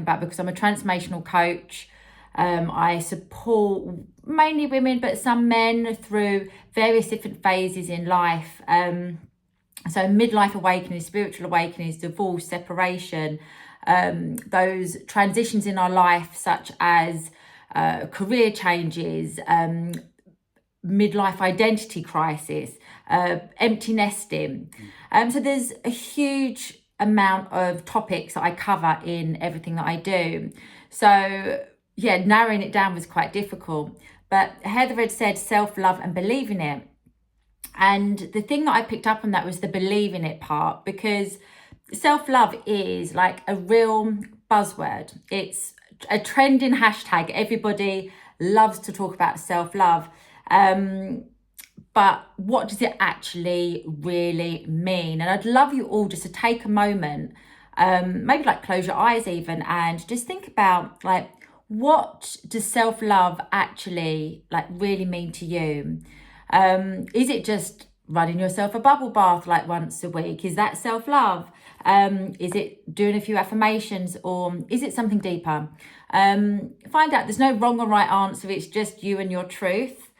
about, because I'm a transformational coach. I support mainly women, but some men through various different phases in life. So midlife awakenings, spiritual awakenings, divorce, separation, those transitions in our life, such as career changes, midlife identity crisis, empty nesting. So there's a huge amount of topics that I cover in everything that I do. So yeah, narrowing it down was quite difficult. But Heather had said self-love and believe in it. And the thing that I picked up on that was the believe in it part, because self-love is like a real buzzword. It's a trending hashtag. Everybody loves to talk about self-love. But what does it actually really mean? And I'd love you all just to take a moment, maybe like close your eyes even, and just think about like, what does self-love actually like really mean to you? Is it just running yourself a bubble bath like once a week? Is that self-love? Is it doing a few affirmations, or is it something deeper? Find out. There's no wrong or right answer. It's just you and your truth.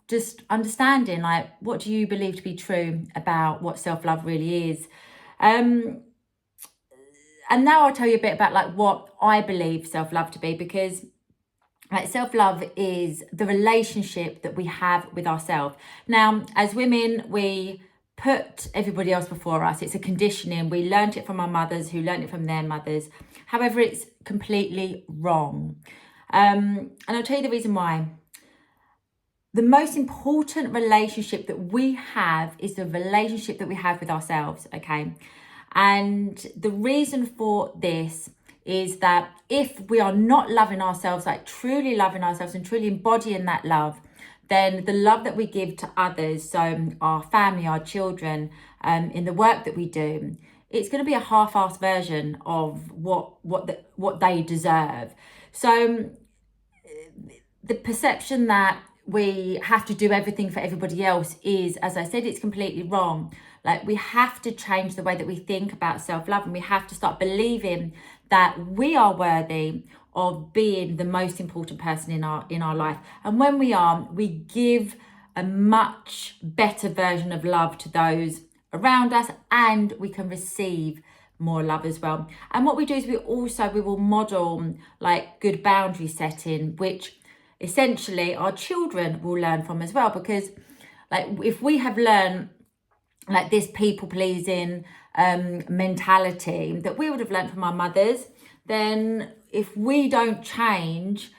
Just understanding like, what do you believe to be true about what self-love really is? And now I'll tell you a bit about like what I believe self-love to be, because like self-love is the relationship that we have with ourselves. Now, as women, we put everybody else before us. It's a conditioning. We learned it from our mothers, who learned it from their mothers. However, it's completely wrong. And I'll tell you the reason why. The most important relationship that we have is the relationship that we have with ourselves, okay? And the reason for this is that if we are not loving ourselves, like truly loving ourselves and truly embodying that love, then the love that we give to others, so our family, our children, in the work that we do, it's going to be a half-assed version of what they deserve. So the perception that we have to do everything for everybody else is, as I said, it's completely wrong. Like, we have to change the way that we think about self-love, and we have to start believing that we are worthy of being the most important person in our life. And when we are, we give a much better version of love to those around us, and we can receive more love as well. And what we do is we will model like good boundary setting, which essentially our children will learn from as well. Because like, if we have learned like this people pleasing mentality that we would have learned from our mothers, then if we don't change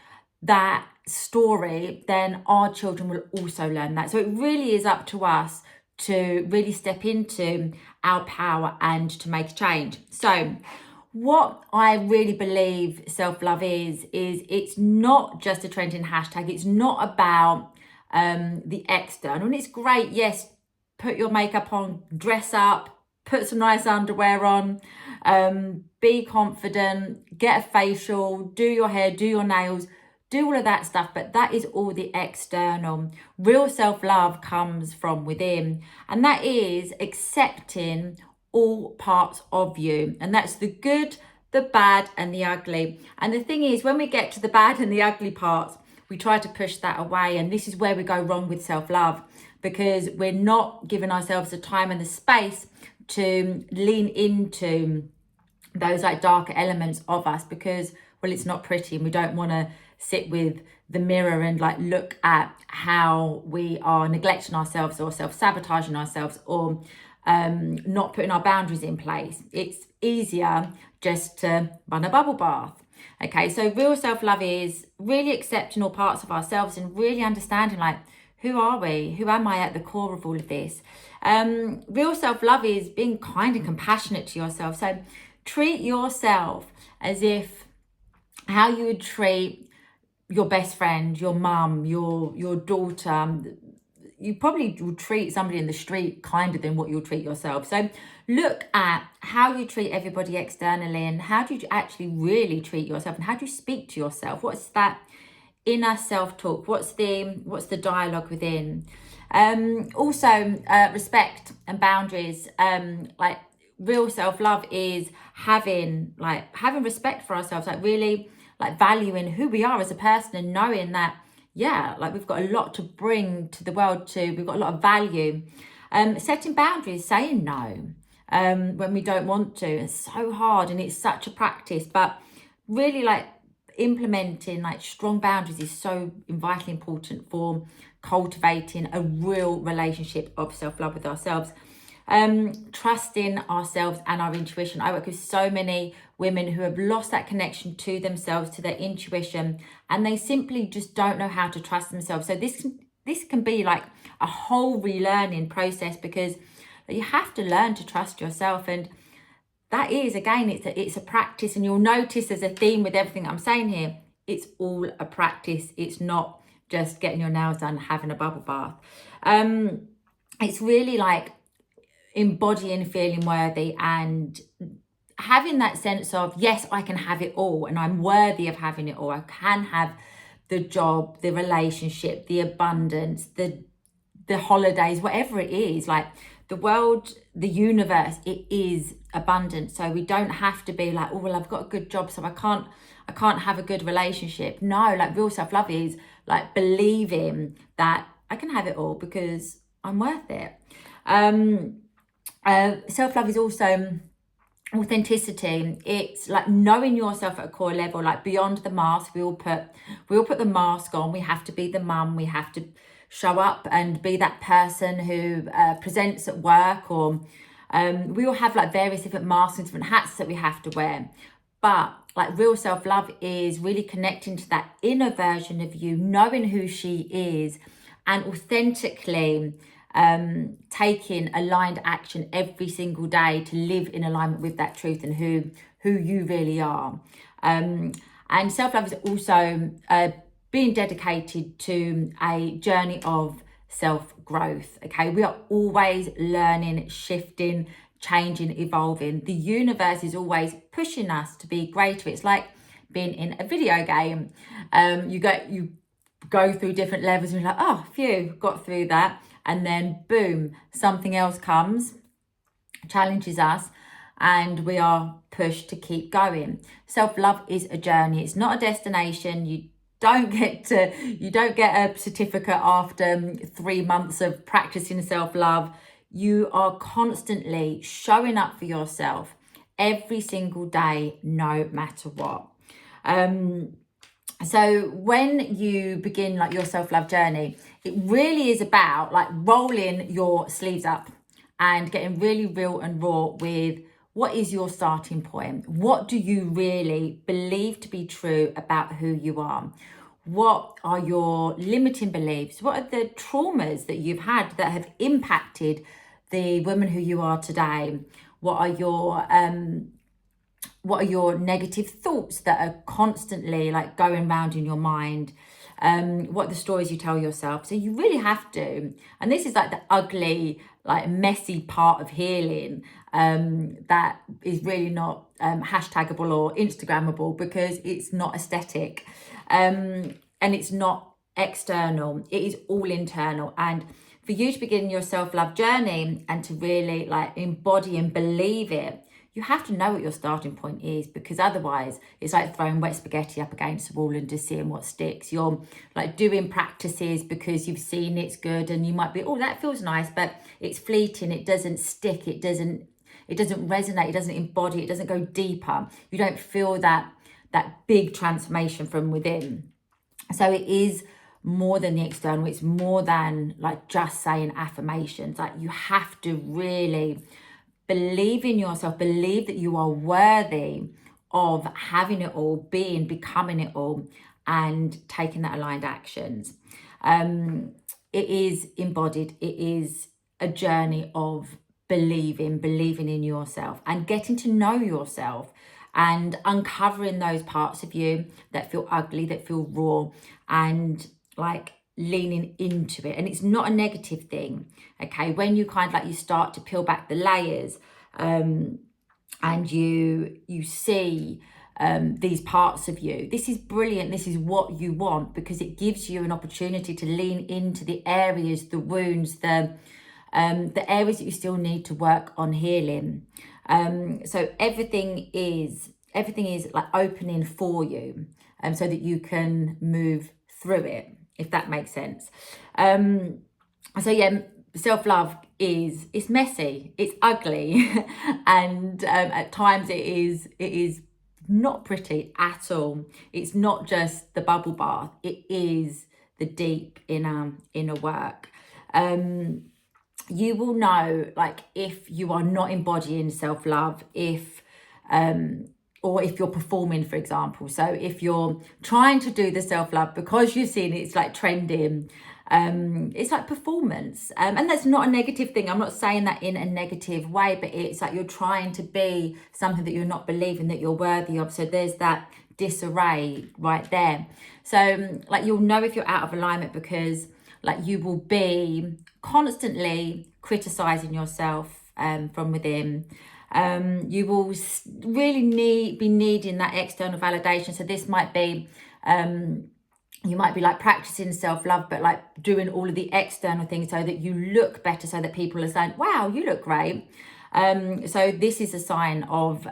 that story, then our children will also learn that. So it really is up to us to really step into our power and to make change. So what I really believe self-love is it's not just a trending hashtag. It's not about the external. And it's great, yes, put your makeup on, dress up, put some nice underwear on, be confident, get a facial, do your hair, do your nails, do all of that stuff. But that is all the external. Real self-love comes from within, and that is accepting all parts of you. And that's the good, the bad, and the ugly. And the thing is, when we get to the bad and the ugly parts, we try to push that away. And this is where we go wrong with self-love, because we're not giving ourselves the time and the space to lean into those like darker elements of us, because, well, it's not pretty, and we don't want to sit with the mirror and like look at how we are neglecting ourselves or self-sabotaging ourselves, or not putting our boundaries in place. It's easier just to run a bubble bath. Okay, so real self-love is really accepting all parts of ourselves and really understanding like, who are we? Who am I at the core of all of this? Real self-love is being kind and compassionate to yourself. So treat yourself as if how you would treat your best friend, your mum, your daughter. You probably will treat somebody in the street kinder than what you'll treat yourself. So look at how you treat everybody externally, and how do you actually really treat yourself, and how do you speak to yourself? What's that inner self-talk? What's the dialogue within? Also respect and boundaries. Like, real self-love is having respect for ourselves, like really like valuing who we are as a person, and knowing that, yeah, like we've got a lot to bring to the world too. We've got a lot of value. Setting boundaries, saying no when we don't want to. It's so hard and it's such a practice, but really like implementing like strong boundaries is so vitally important for cultivating a real relationship of self-love with ourselves. Trusting ourselves and our intuition. I work with so many women who have lost that connection to themselves, to their intuition, and they simply just don't know how to trust themselves. So this can be like a whole relearning process, because you have to learn to trust yourself. And that is, again, it's a practice. And you'll notice there's a theme with everything I'm saying here. It's all a practice. It's not just getting your nails done, having a bubble bath. It's really like embodying feeling worthy and having that sense of, yes, I can have it all and I'm worthy of having it all. I can have the job, the relationship, the abundance, the holidays, whatever it is. Like the world, the universe, it is abundant. So we don't have to be like, oh well, I've got a good job, so I can't have a good relationship. No, like real self-love is like believing that I can have it all because I'm worth it. Self-love is also authenticity. It's like knowing yourself at a core level, like beyond the mask. We all put the mask on. We have to be the mum. We have to show up and be that person who presents at work, or we all have like various different masks and different hats that we have to wear. But like real self-love is really connecting to that inner version of you, knowing who she is, and authentically taking aligned action every single day to live in alignment with that truth and who you really are. And self-love is also being dedicated to a journey of self-growth. Okay, we are always learning, shifting, changing, evolving. The universe is always pushing us to be greater. It's like being in a video game. You go through different levels and you're like, oh phew, got through that, and then boom, something else comes, challenges us, and we are pushed to keep going. Self-love is a journey. It's not a destination. You don't get a certificate after 3 months of practicing self-love. You are constantly showing up for yourself every single day, no matter what. So when you begin like your self-love journey, it really is about like rolling your sleeves up and getting really real and raw with what is your starting point. What do you really believe to be true about who you are? What are your limiting beliefs? What are the traumas that you've had that have impacted the woman who you are today? What are your negative thoughts that are constantly like going around in your mind? What are the stories you tell yourself? So you really have to, and this is like the ugly, like messy part of healing, that is really not hashtagable or Instagrammable, because it's not aesthetic, and it's not external. It is all internal. And for you to begin your self-love journey and to really like embody and believe it, you have to know what your starting point is, because otherwise it's like throwing wet spaghetti up against the wall and just seeing what sticks. You're like doing practices because you've seen it's good, and you might be, oh, that feels nice, but it's fleeting. It doesn't stick. It doesn't resonate. It doesn't embody. It doesn't go deeper. You don't feel that big transformation from within. So it is more than the external. It's more than like just saying affirmations. Like you have to really believe in yourself, believe that you are worthy of having it all, becoming it all, and taking that aligned actions. It is embodied. It is a journey of believing in yourself and getting to know yourself and uncovering those parts of you that feel ugly, that feel raw, and like leaning into it. And it's not a negative thing, okay? When you kind of like you start to peel back the layers, and you see these parts of you, this is brilliant. This is what you want, because it gives you an opportunity to lean into the areas, the wounds, the areas that you still need to work on healing. So everything is like opening for you, so that you can move through it, if that makes sense. So yeah, self-love it's messy, it's ugly, and at times it is not pretty at all. It's not just the bubble bath, it is the deep inner work. You will know, like, if you are not embodying self-love, if or if you're performing, for example. So if you're trying to do the self-love because you've seen it's like trending, it's like performance, and that's not a negative thing. I'm not saying that in a negative way, but it's like you're trying to be something that you're not believing that you're worthy of. So there's that disarray right there. So like, you'll know if you're out of alignment because like you will be constantly criticizing yourself from within. You will really be needing that external validation. So this might be you might be like practicing self-love, but like doing all of the external things so that you look better, so that people are saying, wow, you look great. So this is a sign of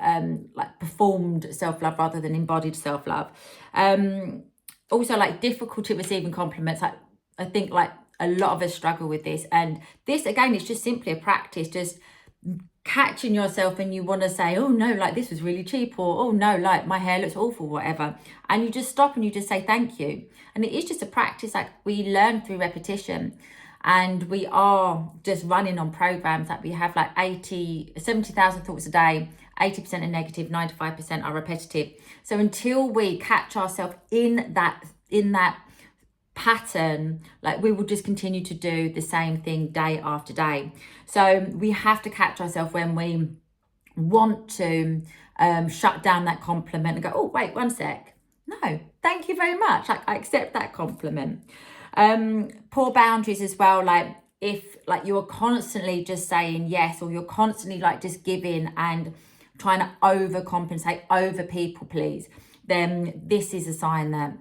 like performed self-love rather than embodied self-love. Also, like, difficulty receiving compliments. Like, I think like a lot of us struggle with this, and this again is just simply a practice, just catching yourself and you want to say, oh no, like this was really cheap, or oh no, like my hair looks awful, whatever, and you just stop and you just say thank you. And it is just a practice, like we learn through repetition, and we are just running on programs that we have like 70,000 thoughts a day. 80% are negative, 95% are repetitive. So until we catch ourselves in that pattern, like we will just continue to do the same thing day after day. So we have to catch ourselves when we want to shut down that compliment and go, oh wait, one sec, no, thank you very much, like I accept that compliment. Poor boundaries as well. Like, if like you're constantly just saying yes, or you're constantly like just giving and trying to overcompensate, over people please, then this is a sign that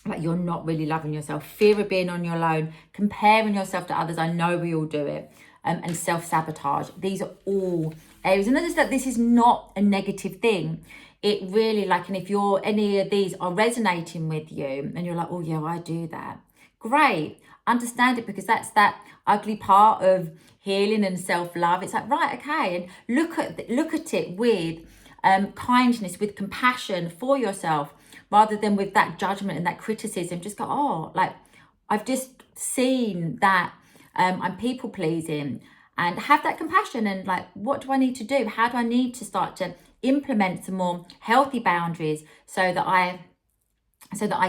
like you're not really loving yourself. Fear of being on your own, comparing yourself to others, I know we all do it, and self-sabotage. These are all areas, and notice that this is not a negative thing. It really, like, and if any of these are resonating with you and you're like, oh yeah, I do that, great, understand it, because that's that ugly part of healing and self-love. It's like, right, okay, and look at it with kindness, with compassion for yourself, rather than with that judgment and that criticism. Just go, oh, like I've just seen that I'm people pleasing, and have that compassion, and like, what do I need to do? How do I need to start to implement some more healthy boundaries so that I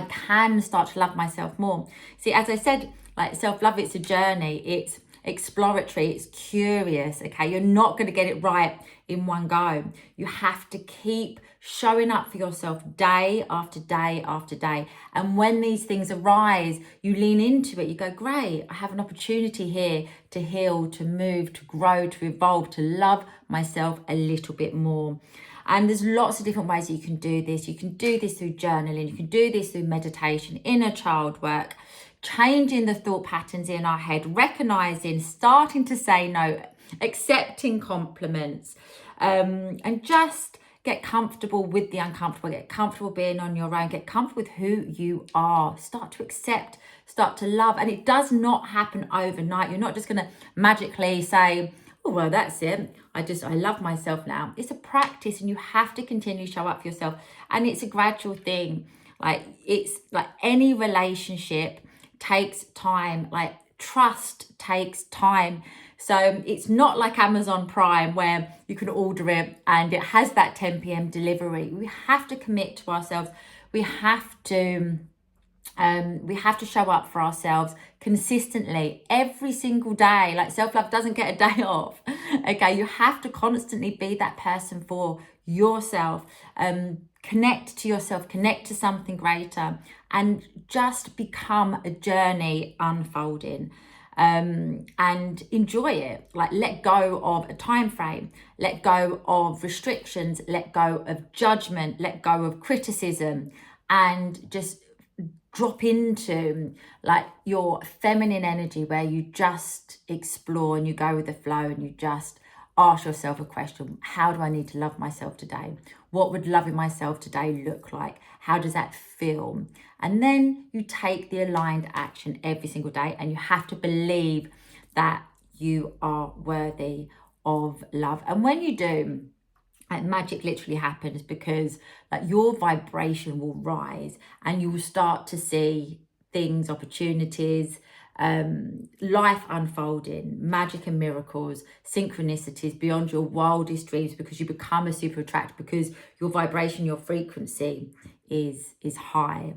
can start to love myself more? See, as I said, like self-love, it's a journey, it's exploratory, it's curious, okay? You're not going to get it right in one go. You have to keep showing up for yourself day after day after day. And when these things arise, you lean into it. You go, great, I have an opportunity here to heal, to move, to grow, to evolve, to love myself a little bit more. And there's lots of different ways that you can do this. You can do this through journaling. You can do this through meditation, inner child work, changing the thought patterns in our head, recognizing, starting to say no, accepting compliments, and just get comfortable with the uncomfortable, get comfortable being on your own, get comfortable with who you are, start to accept, start to love. And it does not happen overnight. You're not just going to magically say, oh, well, that's it, I love myself now. It's a practice, and you have to continue to show up for yourself. And it's a gradual thing. Like, it's like any relationship takes time, like trust takes time. So it's not like Amazon Prime where you can order it and it has that 10 p.m. delivery. We have to commit to ourselves. We have to show up for ourselves consistently every single day. Like, self-love doesn't get a day off. Okay, you have to constantly be that person for yourself. Connect to yourself, connect to something greater, and just become a journey unfolding. And enjoy it. Like, let go of a time frame, let go of restrictions, let go of judgment, let go of criticism, and just drop into like your feminine energy, where you just explore and you go with the flow and you just ask yourself a question. How do I need to love myself today? What would loving myself today look like? How does that feel? And then you take the aligned action every single day, and you have to believe that you are worthy of love. And when you do, like, magic literally happens, because like your vibration will rise and you will start to see things, opportunities, life unfolding, magic and miracles, synchronicities beyond your wildest dreams, because you become a super attractor, because your vibration, your frequency is high.